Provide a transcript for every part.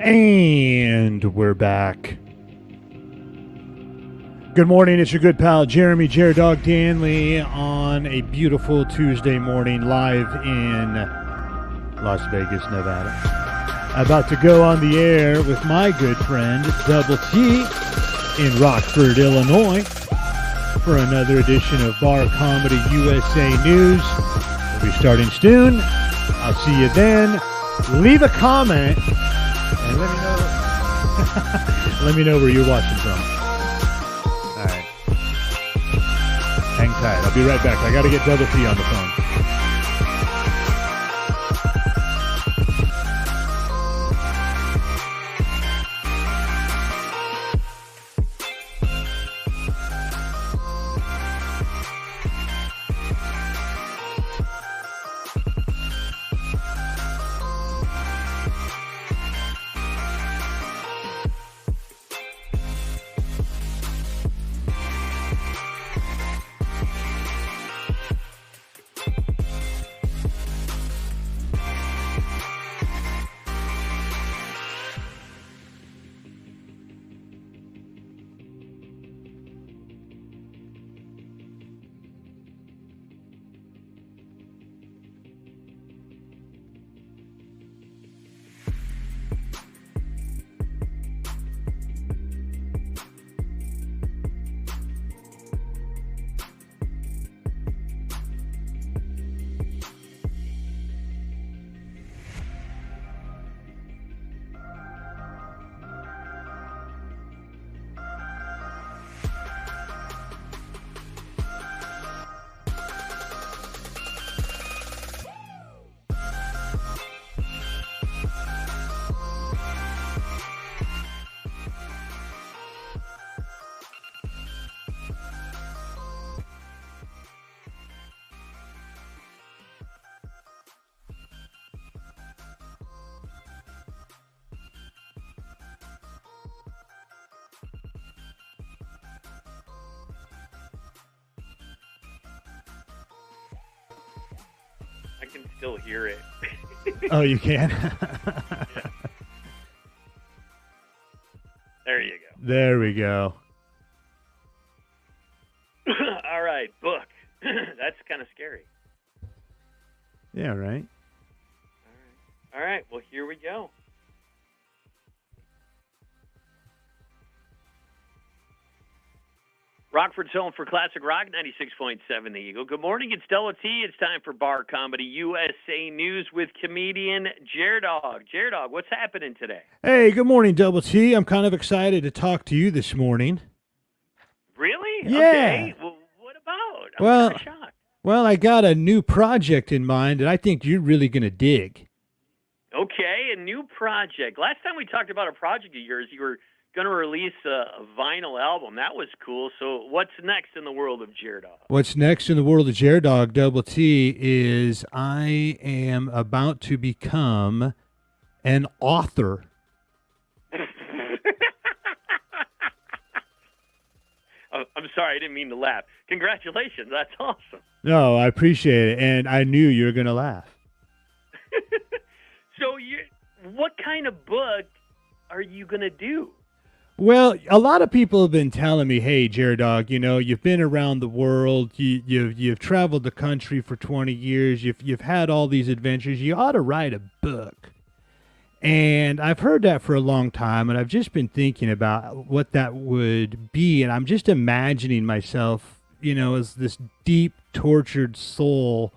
And we're back. Good morning. It's your good pal, Jeremy Dog Danley, on a beautiful Tuesday morning live in Las Vegas, Nevada. About to go on the air with my good friend, Double T, in Rockford, Illinois, for another edition of Bar Comedy USA News. We'll be starting soon. I'll see you then. Leave a comment and let me know. Let me know where you're watching from. All right. Hang tight. I'll be right back. I got to get Double T on the phone. I can still hear it. Oh, you can? Yeah. There you go. There we go. All right, book. That's kind of scary. Yeah, right. All right, well, here we go. Rockford's home for classic rock, 96.7 The Eagle. Good morning, it's Double T. It's time for Bar Comedy USA News with comedian Dog. Dog, what's happening today? Hey, good morning, Double T. I'm kind of excited to talk to you this morning. Really? Yeah. Okay. Well, what about? I'm kind of shocked. Well, I got a new project in mind that I think you're really going to dig. Okay, a new project. Last time we talked about a project of yours, you were going to release a vinyl album. That was cool. So what's next in the world of Dog? What's next in the world of Dog, Double T, is I am about to become an author. I'm sorry, I didn't mean to laugh. Congratulations, that's awesome. No, I appreciate it, and I knew you were going to laugh. So what kind of book are you going to do? Well, a lot of people have been telling me, hey, Dog, you know, you've been around the world, you've traveled the country for 20 years, you've had all these adventures, you ought to write a book. And I've heard that for a long time, and I've just been thinking about what that would be, and I'm just imagining myself, you know, as this deep, tortured soul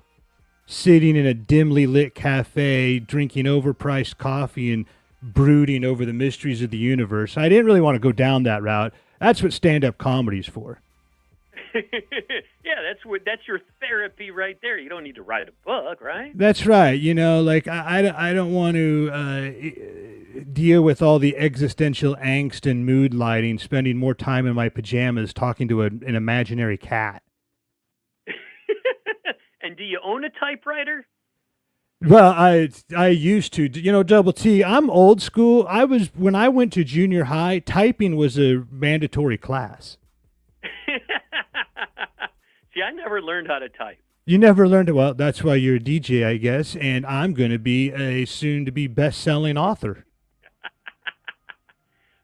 sitting in a dimly lit cafe, drinking overpriced coffee and brooding over the mysteries of the universe. I didn't really want to go down that route. That's what stand-up comedy's for. Yeah, that's your therapy right there. You don't need to write a book, right? That's right. You know, like I don't want to deal with all the existential angst and mood lighting, spending more time in my pajamas talking to an imaginary cat. And do you own a typewriter? Well, I used to. You know, Double T, I'm old school. When I went to junior high, typing was a mandatory class. See, I never learned how to type. You never learned it. Well, that's why you're a DJ, I guess, and I'm going to be a soon-to-be best-selling author.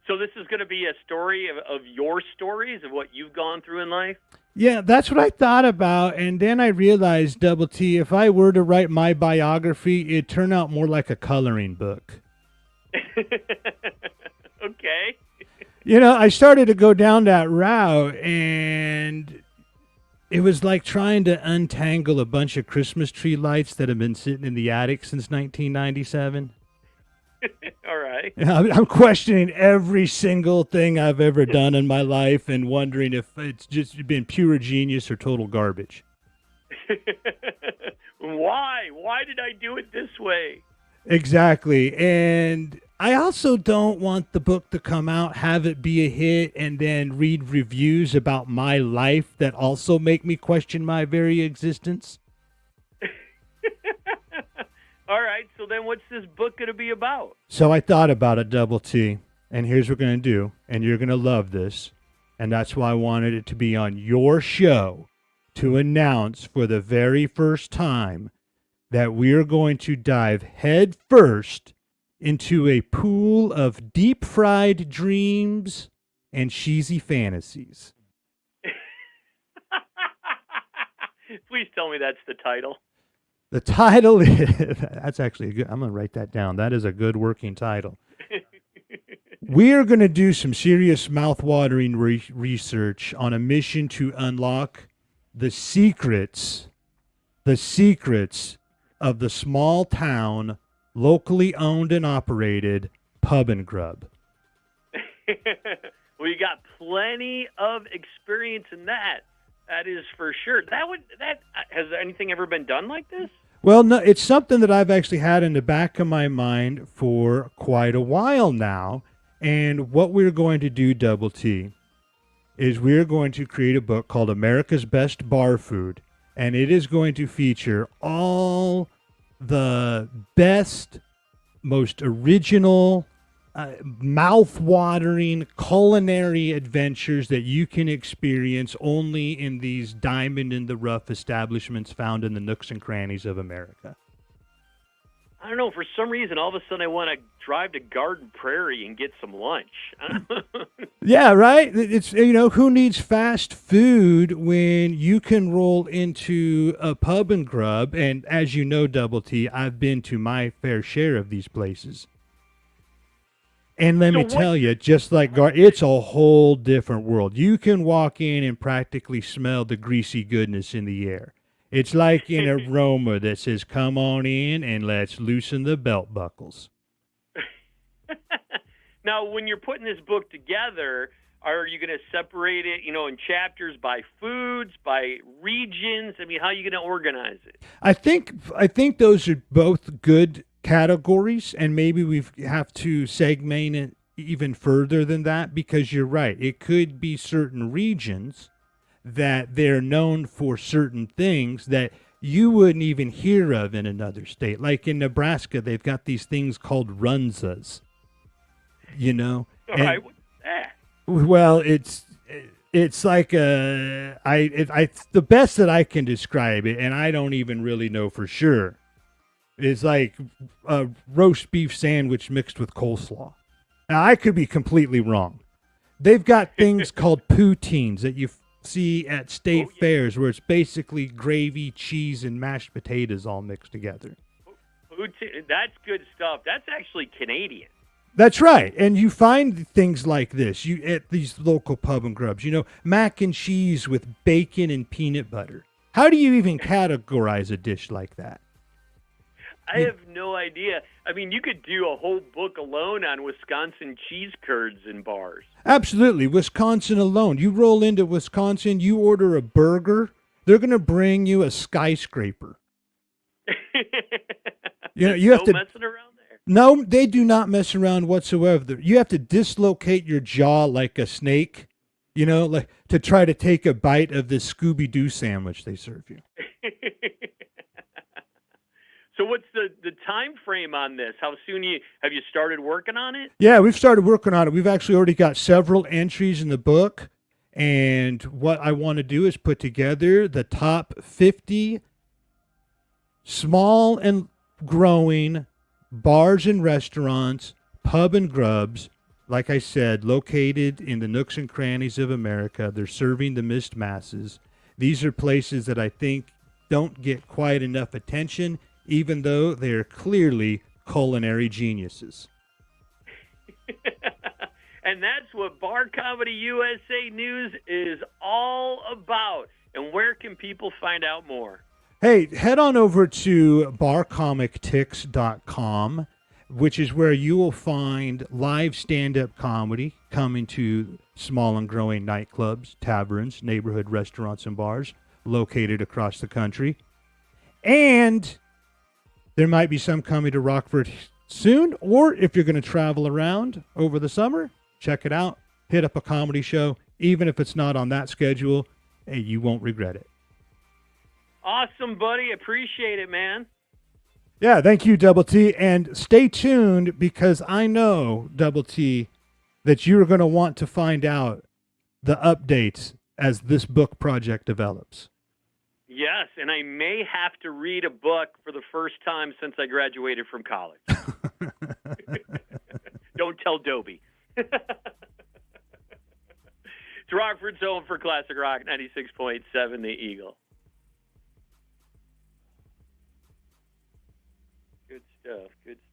So this is going to be a story of your stories, of what you've gone through in life? Yeah, that's what I thought about. And then I realized, Double T, if I were to write my biography, it'd turn out more like a coloring book. Okay. I started to go down that route, and it was like trying to untangle a bunch of Christmas tree lights that have been sitting in the attic since 1997. All right. I'm questioning every single thing I've ever done in my life and wondering if it's just been pure genius or total garbage. Why? Why did I do it this way? Exactly. And I also don't want the book to come out, have it be a hit, and then read reviews about my life that also make me question my very existence. All right, so then what's this book going to be about? So I thought about it, Double T, and here's what we're going to do, and you're going to love this, and that's why I wanted it to be on your show to announce for the very first time that we're going to dive head first into a pool of deep-fried dreams and cheesy fantasies. Please tell me that's the title. The title is, that's actually a good, I'm going to write that down. That is a good working title. We are going to do some serious mouth-watering research on a mission to unlock the secrets of the small town, locally owned and operated Pub and Grub. Well, you got plenty of experience in that. That is for sure. Has anything ever been done like this? Well, no, it's something that I've actually had in the back of my mind for quite a while now. And what we're going to do, Double T, is we're going to create a book called America's Best Bar Food. And it is going to feature all the best, most original, mouth-watering culinary adventures that you can experience only in these diamond-in-the-rough establishments found in the nooks and crannies of America. I don't know. For some reason, all of a sudden, I want to drive to Garden Prairie and get some lunch. Yeah, right? It's, who needs fast food when you can roll into a Pub and Grub? And as you know, Double T, I've been to my fair share of these places. And let me tell you, just like it's a whole different world. You can walk in and practically smell the greasy goodness in the air. It's like an aroma that says, come on in and let's loosen the belt buckles. Now, when you're putting this book together, are you going to separate it, in chapters by foods, by regions? I mean, how are you going to organize it? I think those are both good categories, and maybe we have to segment it even further than that, because you're right. It could be certain regions that they're known for certain things that you wouldn't even hear of in another state. Like in Nebraska, they've got these things called runzas, All right, what's that? Well, it's like the best that I can describe it, and I don't even really know for sure. It's like a roast beef sandwich mixed with coleslaw. Now, I could be completely wrong. They've got things called poutines that you see at state fairs, where it's basically gravy, cheese, and mashed potatoes all mixed together. That's good stuff. That's actually Canadian. That's right. And you find things like this at these local Pub and Grubs. Mac and cheese with bacon and peanut butter. How do you even categorize a dish like that? I have no idea. I mean, you could do a whole book alone on Wisconsin cheese curds in bars. Absolutely. Wisconsin alone. You roll into Wisconsin, you order a burger, they're going to bring you a skyscraper. You have to messing around there. No, they do not mess around whatsoever. You have to dislocate your jaw like a snake, like to try to take a bite of this Scooby-Doo sandwich they serve you. So what's the time frame on this? How soon have you started working on it? Yeah, we've started working on it. We've actually already got several entries in the book. And what I want to do is put together the top 50 small and growing bars and restaurants, Pub and Grubs like I said, located in the nooks and crannies of America. They're serving the missed masses. These are places that I think don't get quite enough attention, even though they are clearly culinary geniuses. And that's what Bar Comedy USA News is all about. And where can people find out more? Hey, head on over to barcomictix.com, which is where you will find live stand-up comedy coming to small and growing nightclubs, taverns, neighborhood restaurants, and bars located across the country. And there might be some coming to Rockford soon, or if you're going to travel around over the summer, check it out. Hit up a comedy show. Even if it's not on that schedule, hey, you won't regret it. Awesome, buddy. Appreciate it, man. Yeah, thank you, Double T. And stay tuned, because I know, Double T, that you're going to want to find out the updates as this book project develops. Yes, and I may have to read a book for the first time since I graduated from college. Don't tell Dobie. It's Rockford's home for Classic Rock 96.7 The Eagle. Good stuff. Good stuff.